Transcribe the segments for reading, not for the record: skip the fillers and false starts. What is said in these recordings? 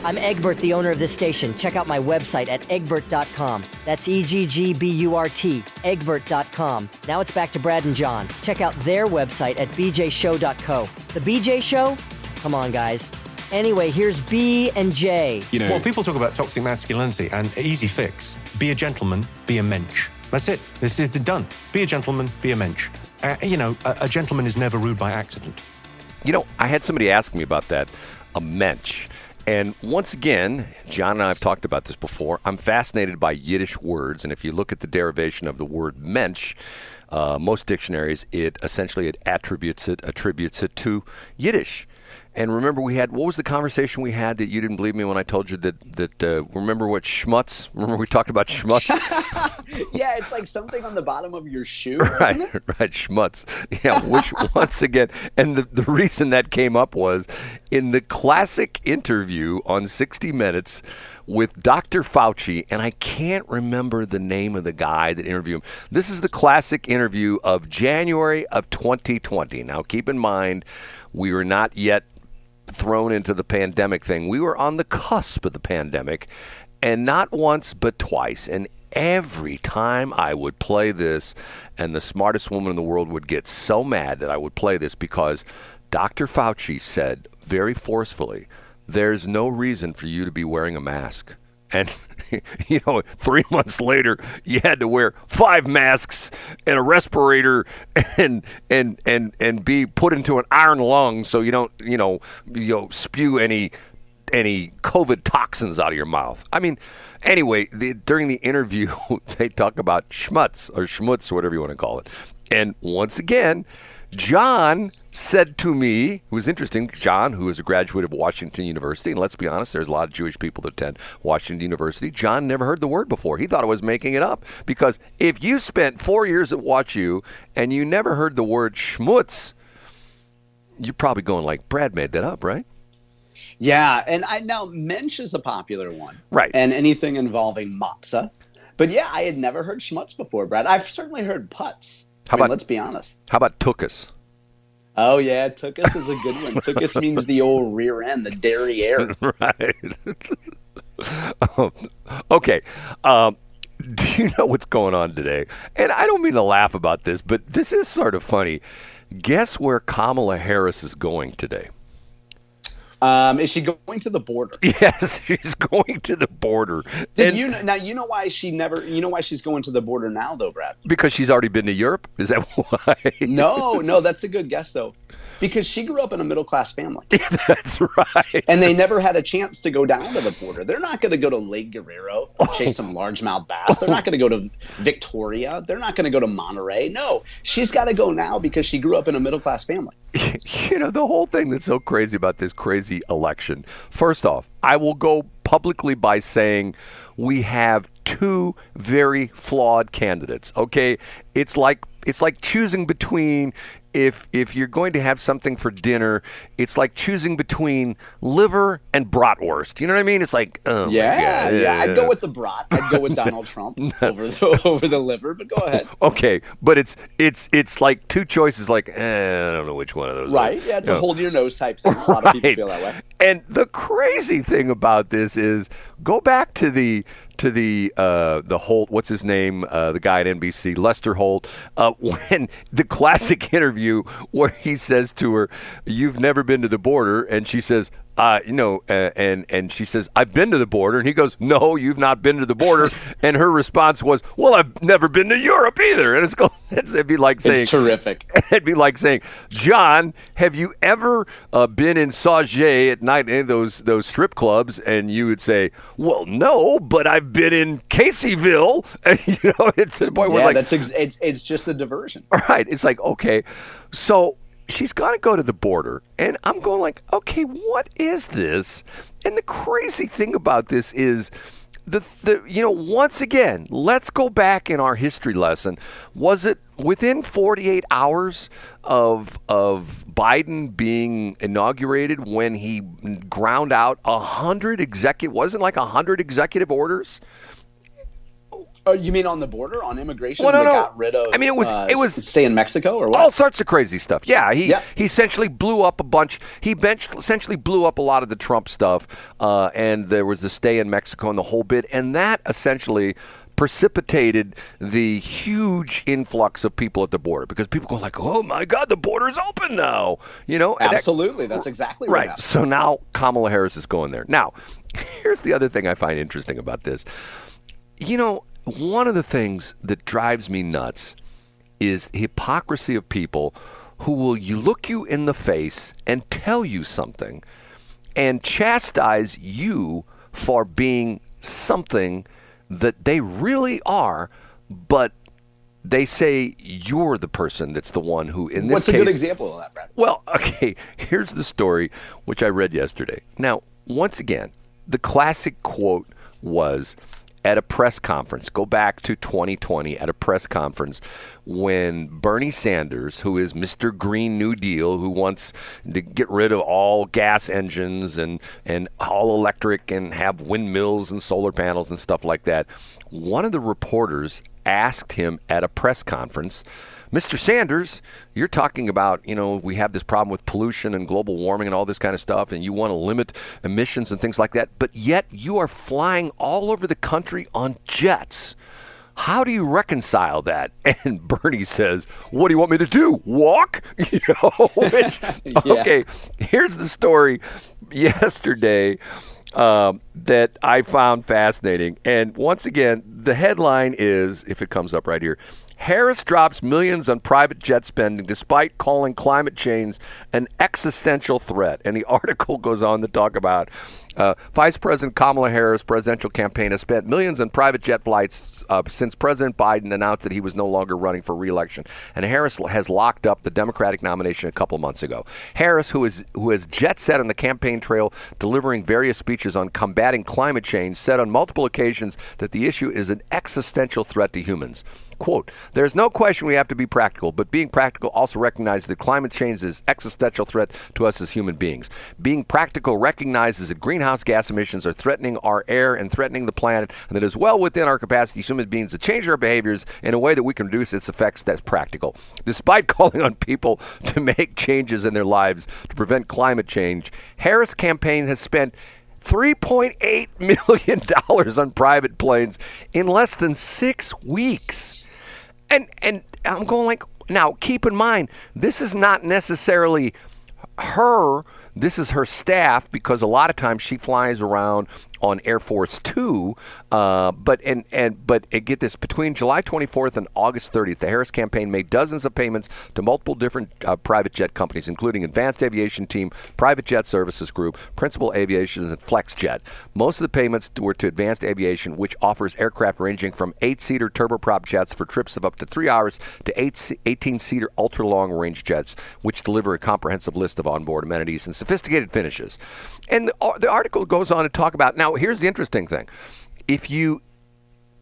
I'm Egbert, the owner of this station. Check out my website at egbert.com. That's EGGBURT, egbert.com. Now it's back to Brad and John. Check out their website at bjshow.co. The BJ Show? Come on, guys. Anyway, here's B and J. Well, people talk about toxic masculinity and easy fix. Be a gentleman, be a mensch. That's it. This is done. Be a gentleman, be a mensch. A gentleman is never rude by accident. I had somebody ask me about that, a mensch. And once again, John and I have talked about this before. I'm fascinated by Yiddish words, and if you look at the derivation of the word mensch, most dictionaries, it attributes it to Yiddish. And remember, what was the conversation we had that you didn't believe me when I told you that remember what schmutz? Remember we talked about schmutz? Yeah, it's like something on the bottom of your shoe, right, isn't it? Right, schmutz. Yeah, which, once again, and the reason that came up was in the classic interview on 60 Minutes with Dr. Fauci, and I can't remember the name of the guy that interviewed him. This is the classic interview of January of 2020. Now, keep in mind, we were not yet thrown into the pandemic thing. We were on the cusp of the pandemic, and not once but twice. And every time I would play this, and the smartest woman in the world would get so mad that I would play this, because Dr. Fauci said very forcefully, there's no reason for you to be wearing a mask. And, 3 months later, you had to wear 5 masks and a respirator and be put into an iron lung so you don't, spew any COVID toxins out of your mouth. I mean, anyway, during the interview, they talk about schmutz or schmutz, whatever you want to call it. And once again, John said to me, it was interesting, John, who is a graduate of Washington University, and let's be honest, there's a lot of Jewish people that attend Washington University. John never heard the word before. He thought I was making it up, because if you spent 4 years at WashU and you never heard the word schmutz, you're probably going like, Brad made that up, right? Yeah, and now mensch is a popular one. Right. And anything involving matzah. But yeah, I had never heard schmutz before, Brad. I've certainly heard putz. Let's be honest. How about tuchus? Oh, yeah, tuchus is a good one. Tuchus means the old rear end, the derriere. Right. Okay. Do you know what's going on today? And I don't mean to laugh about this, but this is sort of funny. Guess where Kamala Harris is going today? Is she going to the border? Yes, she's going to the border. You know why she's going to the border now, though, Brad? Because she's already been to Europe? Is that why? No, that's a good guess, though. Because she grew up in a middle-class family. That's right. And they never had a chance to go down to the border. They're not going to go to Lake Guerrero, chase some largemouth bass. They're not going to go to Victoria. They're not going to go to Monterey. No, she's got to go now because she grew up in a middle-class family. The whole thing that's so crazy about this crazy election. First off, I will go publicly by saying we have 2 very flawed candidates. Okay, it's like choosing between, if you're going to have something for dinner, it's like choosing between liver and bratwurst. You know what I mean? It's like, oh my God. Yeah. I'd go with the brat. I'd go with Donald Trump over the liver. But go ahead. Okay, but it's like 2 choices. Like, I don't know which one of those. Right? Yeah, it's a hold your nose type thing. A lot of people feel that way. And the crazy thing about this is, go back to the Holt, what's his name, the guy at NBC, Lester Holt, when the classic interview where he says to her, "You've never been to the border," and she says, and she says, "I've been to the border," and he goes, "No, you've not been to the border," and her response was, "Well, I've never been to Europe either," and it'd be like saying, it's terrific. It'd be like saying, "John, have you ever been in Sauget at night in those strip clubs?" And you would say, "Well, no, but I've been in Caseyville." And, it's to the point where it's just a diversion. Right. It's like, okay, so she's got to go to the border, and I'm going like, okay, what is this? And the crazy thing about this is once again, let's go back in our history lesson. Was it within 48 hours of Biden being inaugurated when he ground out 100 executive orders? Oh, you mean on the border, on immigration? Well, no, they no. got rid of. I mean, it was stay in Mexico or what? all sorts of crazy stuff. Yeah, he essentially blew up a bunch. Essentially blew up a lot of the Trump stuff, and there was the stay in Mexico and the whole bit, and that essentially precipitated the huge influx of people at the border because people go like, "Oh my God, the border is open now!" Absolutely, that's exactly what right. happened. So now Kamala Harris is going there. Now, here's the other thing I find interesting about this. One of the things that drives me nuts is the hypocrisy of people who will look you in the face and tell you something and chastise you for being something that they really are, but they say you're the person that's the one who, in this What's case... a good example of that, Brad? Well, okay, here's the story, which I read yesterday. Now, once again, the classic quote was at a press conference, go back to 2020, at a press conference when Bernie Sanders, who is Mr. Green New Deal, who wants to get rid of all gas engines and all electric and have windmills and solar panels and stuff like that, one of the reporters asked him at a press conference, Mr. Sanders, you're talking about, we have this problem with pollution and global warming and all this kind of stuff, and you want to limit emissions and things like that, but yet you are flying all over the country on jets. How do you reconcile that? And Bernie says, what do you want me to do? Walk? Okay, here's the story yesterday that I found fascinating. And once again, the headline is, if it comes up right here, Harris drops millions on private jet spending despite calling climate change an existential threat. And the article goes on to talk about Vice President Kamala Harris' presidential campaign has spent millions on private jet flights since President Biden announced that he was no longer running for re-election. And Harris has locked up the Democratic nomination a couple months ago. Harris, who is jet set on the campaign trail, delivering various speeches on combating climate change, said on multiple occasions that the issue is an existential threat to humans. Quote, there's no question we have to be practical, but being practical also recognizes that climate change is an existential threat to us as human beings. Being practical recognizes that greenhouse gas emissions are threatening our air and threatening the planet, and that it is well within our capacity as human beings to change our behaviors in a way that we can reduce its effects that's practical. Despite calling on people to make changes in their lives to prevent climate change, Harris' campaign has spent $3.8 million on private planes in less than 6 weeks. And I'm going like, now keep in mind, this is not necessarily her, this is her staff, because a lot of times she flies around on Air Force Two, but get this, between July 24th and August 30th, the Harris campaign made dozens of payments to multiple different private jet companies, including Advanced Aviation Team, Private Jet Services Group, Principal Aviation, and FlexJet. Most of the payments were to Advanced Aviation, which offers aircraft ranging from 8-seater turboprop jets for trips of up to 3 hours to 18-seater ultra-long-range jets, which deliver a comprehensive list of onboard amenities and sophisticated finishes. And the article goes on to talk about, now here's the interesting thing. And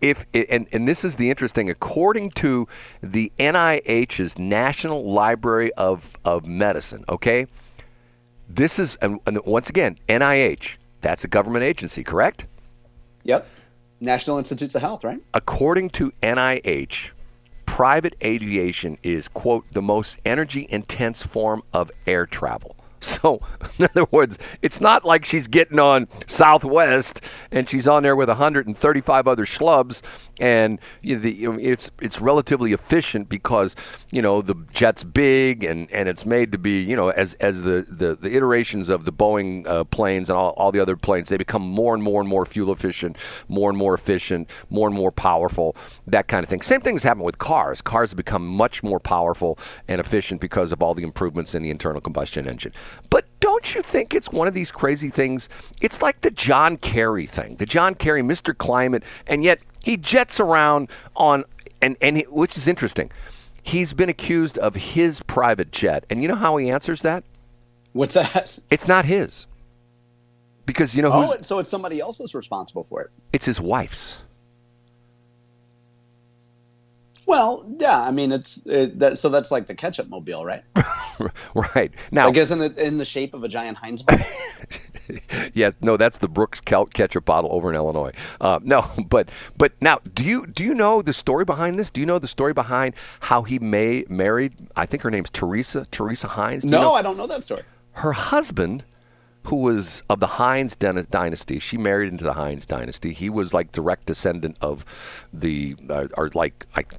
this is the interesting, according to the NIH's National Library of Medicine, okay? This is, and once again, NIH, that's a government agency, correct? Yep. National Institutes of Health, right? According to NIH, private aviation is, quote, the most energy-intense form of air travel. So, in other words, it's not like she's getting on Southwest and she's on there with 135 other schlubs, and it's relatively efficient because the jet's big and it's made to be as the iterations of the Boeing planes and all the other planes, they become more and more fuel efficient, more and more efficient, more and more powerful, that kind of thing. Same thing has happened with cars. Cars have become much more powerful and efficient because of all the improvements in the internal combustion engine. But don't you think it's one of these crazy things? It's like the John Kerry thing. The John Kerry, Mr. Climate, and yet he jets around on, which is interesting. He's been accused of his private jet. And you know how he answers that? What's that? It's not his. Because so it's somebody else that's responsible for it. It's his wife's. Well, yeah, I mean, so that's like the ketchup mobile, right? Right. Now, I guess in the shape of a giant Heinz bar. Yeah, no, that's the Brooks ketchup bottle over in Illinois. No, but now, do you know the story behind this? Do you know the story behind how he married? I think her name's Teresa Heinz. No, I don't know that story. Her husband, who was of the Heinz dynasty, she married into the Heinz dynasty. He was like direct descendant of the,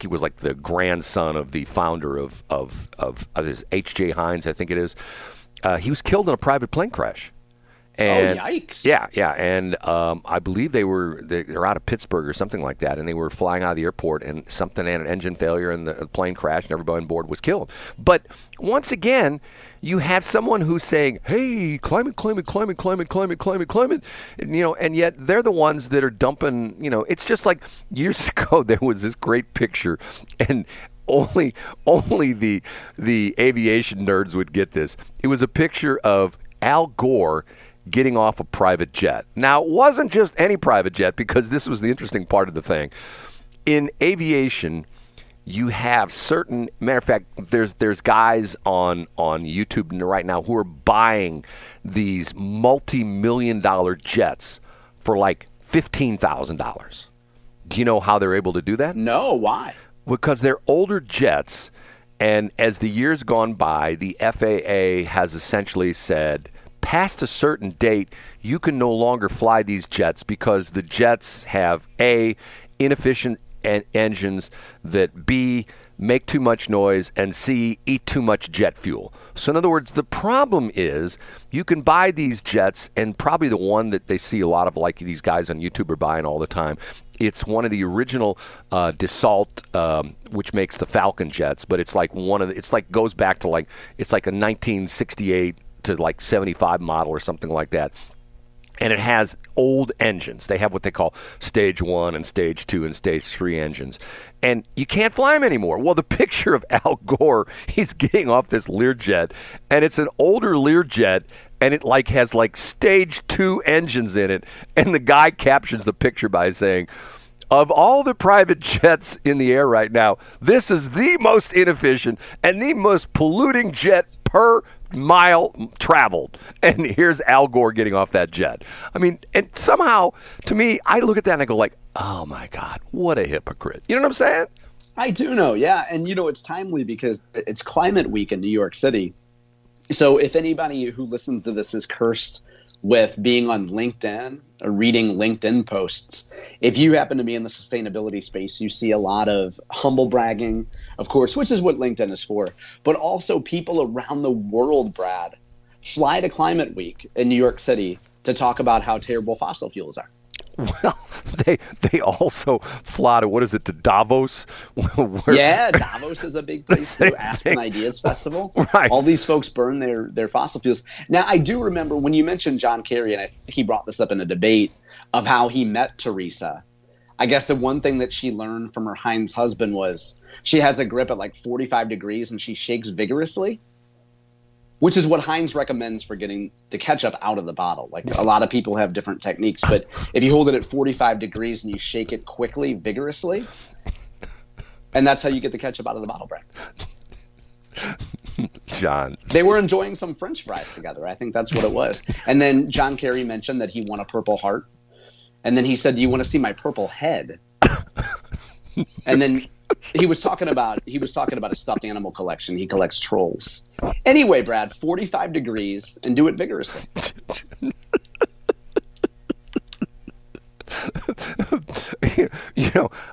he was like the grandson of the founder of this H.J. Heinz, I think it is. He was killed in a private plane crash. And, oh, yikes. Yeah. And I believe they're out of Pittsburgh or something like that, and they were flying out of the airport, and something had an engine failure, and the plane crashed, and everybody on board was killed. But once again, you have someone who's saying, hey, climate, and yet they're the ones that are dumping, it's just like years ago there was this great picture, and only the aviation nerds would get this. It was a picture of Al Gore getting off a private jet. Now, it wasn't just any private jet, because this was the interesting part of the thing. In aviation, you have certain, matter of fact, there's guys on YouTube right now who are buying these multi-million-dollar jets for like $15,000. Do you know how they're able to do that? No, why? Because they're older jets, and as the years gone by, the FAA has essentially said, past a certain date, you can no longer fly these jets because the jets have A, inefficient engines, that B, make too much noise, and C, eat too much jet fuel. So in other words, the problem is you can buy these jets, and probably the one that they see a lot of, like these guys on YouTube are buying all the time, it's one of the original Dassault, which makes the Falcon jets, but it's like goes back to it's like a 1968 to like 75 model or something like that. And it has old engines. They have what they call stage 1 and stage 2 and stage 3 engines. And you can't fly them anymore. Well, the picture of Al Gore, he's getting off this Learjet, and it's an older Learjet, and it has stage 2 engines in it. And the guy captions the picture by saying, of all the private jets in the air right now, this is the most inefficient and the most polluting jet per mile traveled. And here's Al Gore getting off that jet. I mean, and somehow, to me, I look at that and I go like, oh my God, what a hypocrite. You know what I'm saying? I do know, yeah. And it's timely because it's Climate Week in New York City. So if anybody who listens to this is cursed with being on LinkedIn or reading LinkedIn posts, if you happen to be in the sustainability space, you see a lot of humble bragging, of course, which is what LinkedIn is for, but also people around the world, Brad, fly to Climate Week in New York City to talk about how terrible fossil fuels are. Well, they also fly to Davos? Yeah, Davos is a big place too. Aspen Ideas Festival. Right. All these folks burn their fossil fuels. Now, I do remember when you mentioned John Kerry, and I think he brought this up in a debate of how he met Teresa. I guess the one thing that she learned from her Heinz husband was she has a grip at like 45 degrees and she shakes vigorously, which is what Heinz recommends for getting the ketchup out of the bottle. Like, a lot of people have different techniques, but if you hold it at 45 degrees and you shake it quickly, vigorously, and that's how you get the ketchup out of the bottle, Brad. John. They were enjoying some French fries together. I think that's what it was. And then John Kerry mentioned that he won a Purple Heart. And then he said, do you want to see my purple head? And then he was talking about a stuffed animal collection. He collects trolls. Anyway, Brad, 45 degrees and do it vigorously.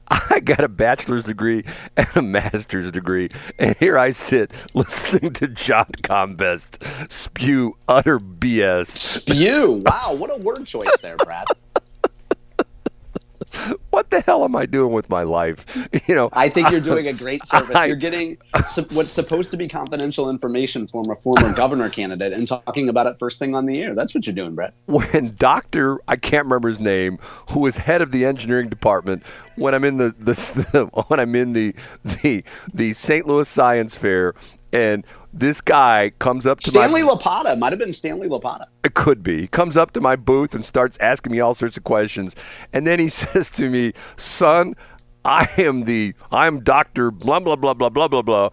I got a bachelor's degree and a master's degree, and here I sit listening to John Combest spew utter BS. Spew? Wow, what a word choice there, Brad. What the hell am I doing with my life? I think you're doing a great service. You're getting what's supposed to be confidential information from a former governor candidate and talking about it first thing on the air. That's what you're doing, Brett. When Dr. I can't remember his name, who was head of the engineering department, when I'm in the St. Louis Science Fair, and this guy comes up to Stanley Lapata. Might have been Stanley Lapata. It could be. He comes up to my booth and starts asking me all sorts of questions. And then he says to me, son, I'm Dr. blah, blah, blah, blah, blah, blah, blah.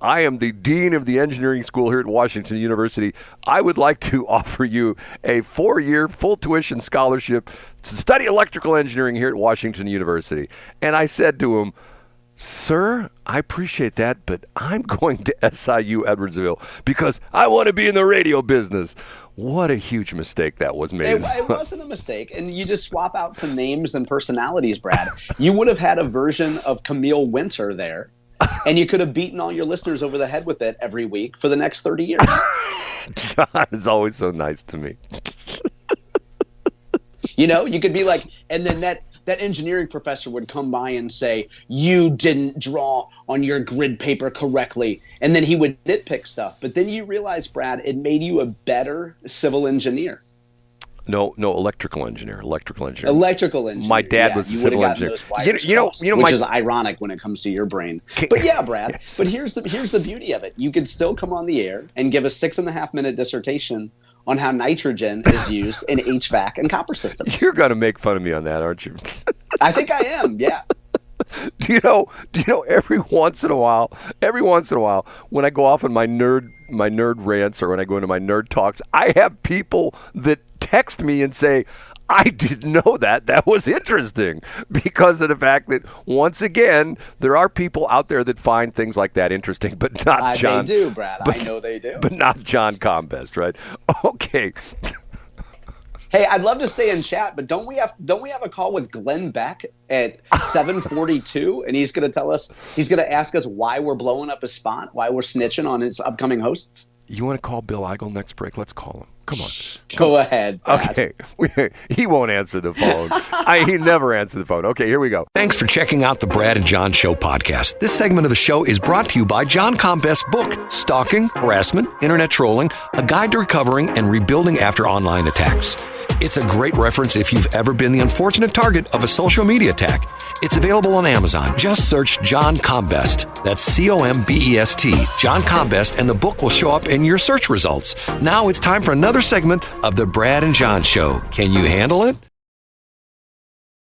I am the dean of the engineering school here at Washington University. I would like to offer you a 4-year full tuition scholarship to study electrical engineering here at Washington University. And I said to him, sir, I appreciate that, but I'm going to SIU Edwardsville because I want to be in the radio business. What a huge mistake that was made. It wasn't a mistake. And you just swap out some names and personalities, Brad. You would have had a version of Kamil Winter there, and you could have beaten all your listeners over the head with it every week for the next 30 years. John is always so nice to me. You could be like, and then that engineering professor would come by and say, you didn't draw on your grid paper correctly. And then he would nitpick stuff. But then you realize, Brad, it made you a better civil engineer. No, electrical engineer. My dad was a civil engineer. Which is ironic when it comes to your brain. But yeah, Brad, yes. But here's the beauty of it. You could still come on the air and give a 6.5-minute dissertation on how nitrogen is used in HVAC and copper systems. You're going to make fun of me on that, aren't you? I think I am, yeah. Do you know every once in a while, when I go off on my nerd rants or when I go into my nerd talks, I have people that text me and say, I didn't know that. That was interesting, because of the fact that, once again, there are people out there that find things like that interesting, but not John. They do, Brad. I know they do. But not John Combest, right? Okay. Hey, I'd love to stay in chat, but don't we have a call with Glenn Beck at 7:42, and he's going to ask us why we're blowing up his spot, why we're snitching on his upcoming hosts? You want to call Bill Eigel next break? Let's call him. Come on. Go ahead, Brad. Okay. He won't answer the phone. He never answers the phone. Okay, here we go. Thanks for checking out the Brad and John Show podcast. This segment of the show is brought to you by John Combest's book, Stalking, Harassment, Internet Trolling, A Guide to Recovering and Rebuilding After Online Attacks. It's a great reference if you've ever been the unfortunate target of a social media attack. It's available on Amazon. Just search John Combest. That's Combest, John Combest, and the book will show up in your search results. Now it's time for another segment of the Brad and John Show. Can you handle it?